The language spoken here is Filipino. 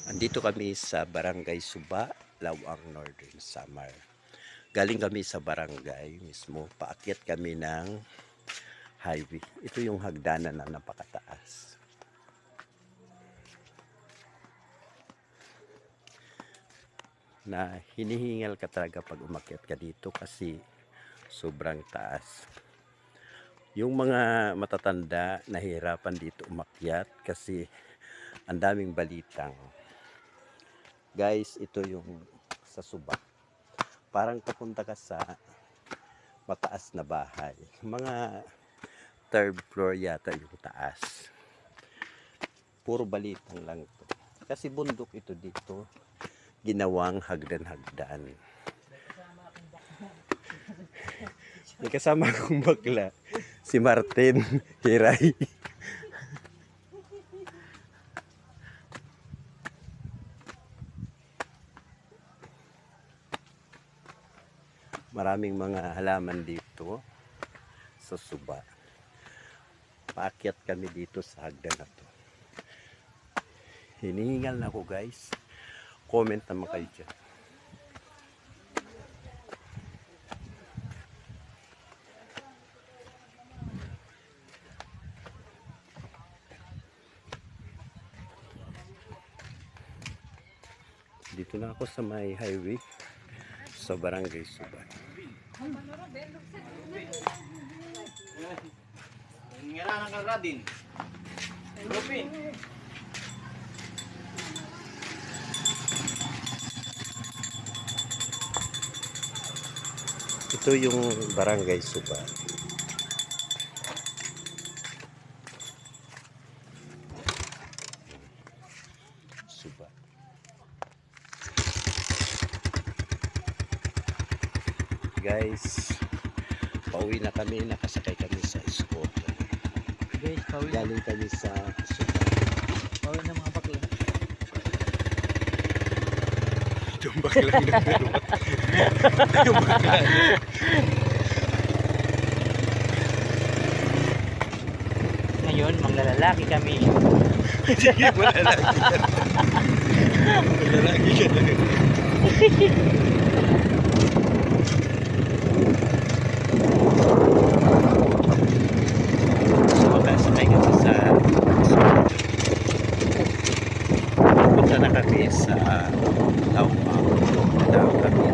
Andito kami sa Barangay Suba, Lawang, Northern Samar. Galing kami sa barangay mismo, paakyat kami ng highway. Ito yung hagdanan na napakataas. Na hinihingal ka talaga pag umakyat ka dito kasi sobrang taas. Yung mga matatanda nahihirapan dito umakyat kasi ang daming balitang. Guys, ito yung sa Suba. Parang papunta ka sa mataas na bahay. Mga third floor yata yung taas. Puro balitang lang to. Kasi bundok ito dito. Ginawang hagdan-hagdan. May kasama akong bakla. Si Martin Hiray. Maraming mga halaman dito sa Suba. Paakyat kami dito sa hagdan na to. Hinihingal na ako guys. Comment naman kayo dyan. Dito na ako sa may highway sa Barangay Suba. Ngaranan ka radin. Rupin. Ito yung Barangay Suba. Suba. Guys, pauwi na kami, nakasakay kami sa scooter. Guys, pauwi na. Galing kami sa Suba. Pauwi na mga bakla. Yung bakla na dalawa. Yung bakla na. Ngayon, manglalaki kami. Sige, malalaki ka na. Malalaki ka na. So, makasakay kami sa punta na kami sa Lawang. Punta kami